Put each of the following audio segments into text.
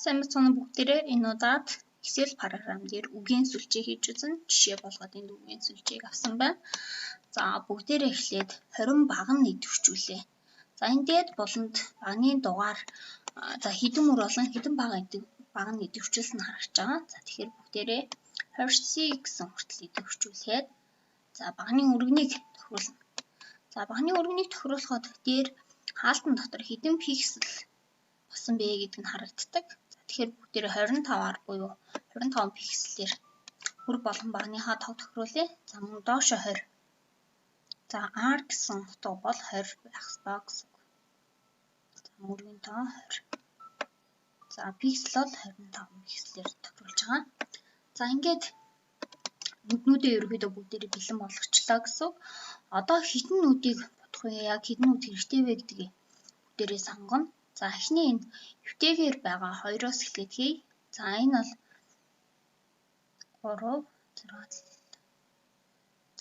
Сайн мэцэн бүгдээрээ энэ удаад Excel програм дээр үгийн сүлжээ хийж үзэн жишээ болгоод энд үгийн сүлжээг авсан байна. За бүгдээрээ эхлээд 20 баган нэдэвчүүлээ. За энэ дээд болонд багны дугаар хэдэн мөр болон хэдэн баган нэдэвчүүлсэн нь харагдаж байгаа. За тэгэхээр бүгдээрээ 20C гэсэн хүртэл нэдэвчүүлээд за багны өргөнийг тохируулна. За багны өргөнийг тохируулахад дээр хаалтан дотор хэдэн пиксел болсон бэ гэдэг нь харагддаг. Тэгэхээр бүгдээрээ 25-аар буюу 25 пикселээр хөр болон багныхаа тог тохируулъя. За мөн доошо 20. За R гэсэн утга бол 20 байх ёстой гэсэн үг. За мөргийн тоо 20. За пиксел бол 25 пикселээр тохируулж байгаа. За ингээд нүднүүдээ ерөөдөө бүгдээрээ бэлэн болгочлоо гэсэн үг. Одоо хэдэн нүдийг бодох вэ? Яг хэдэн нүд хэрэгтэй вэ гэдгийг бүгдээрээ сонгоно. За эхний энэ хөвтэйгээр байгаа 2-оос эхлээд хий. За энэ бол 3 6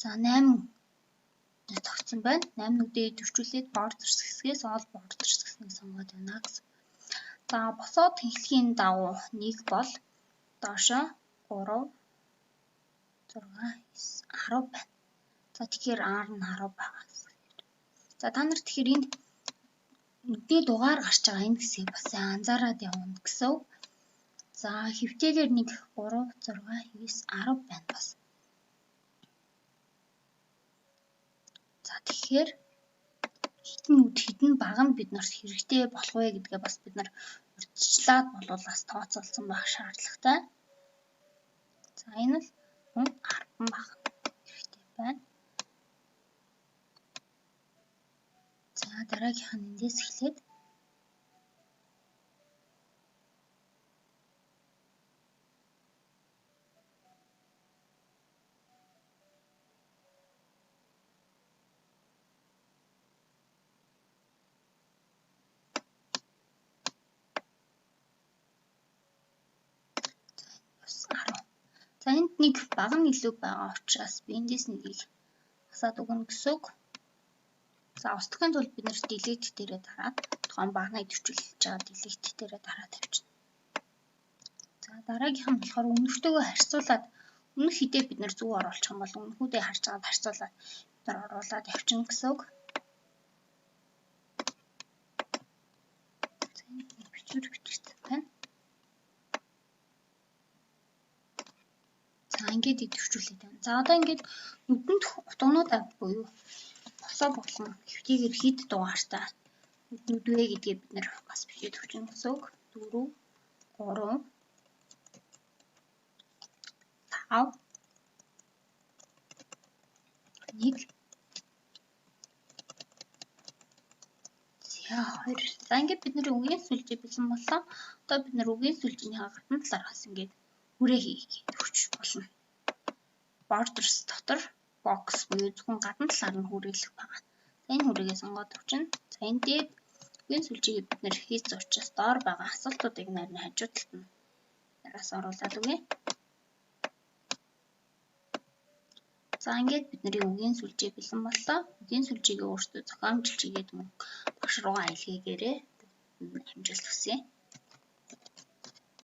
за 8 тогтсон байна. 8 нүдээ идэвхжүүлээд border хэсгээс all border хэсгийг сонгоод байна гэсэн. За босоод тэнхлэгийн дагуу 1 бол доошо 3 6 9 10 байна. За тэгэхээр R нь 10 байгаа гэсэн. За та нар тэгэхээр энд нүдний дугаар гарч байгаа энэ хэсгийг бас анзаараад явна гэсэн. За хөвтэйгээр 1 3 6 9 10 байна бас. За тэгэхээр хэдэн нүд хэдэн баганд бид нарт хэрэгтэй болох вэ гэдгээ бас бид нар урьдчилаад болуулаас тооцоолсон байх шаардлагатай. За энэ л 10 баг хэрэгтэй байна. За дараагийнх нь эндээс эхлээд за энд нэг баг нь илүү байгаа учраас би эндээс нэгийг хасаад өгнө гэсэн үг. За устгахын тулд бид нэр delete дээрээ дараад тухайн багнаа идэвхжүүлж байгаа delete дээрээ дараад тавьчихна. За дараагийнх нь болохоор өмнөхтэйгөө харьцуулаад өмнөх хэдээ бид нэр зөв оруулах юм бол өмнөхүүдээ харж байгаад харьцуулаад бид нар оруулаад явчихна гэсэн үг. За энд бичигдсэн байна. За ингээд идэвхжүүлээд байна. За одоо ингээд нүдэнд утгануудаа буюу босоо болон хөвтэйгээр хэд дугаартай нүд вэ гэдгээ бид нэр бас бичиж өгч гэсэн үг. 4 3 5 1 за 2. За ингээд бид нэр үгийн сүлжээ бичсэн боллоо. Одоо бид нэр үгийн сүлжээний гадна талаараас ингээд хүрээ хийх өгч болно. Borders дотор box буюу зөвхөн гадна талаар нь хүрээлэх байгаа. За энэ хүрээгээ сонгоод өгчнө. За энэ дээр үгийн сүлжээгээ бид нэр хийц учраас доор байгаа асуултуудыг нарийн хажуу талд нь яраас оруулаад өгье. За ингээд бидний үгийн сүлжээ бэлэн боллоо. Үгийн сүлжээгээ өөртөө зохиомжлж игээд мөн багш руугаа илгээгээрэй. Амжилт хүсье.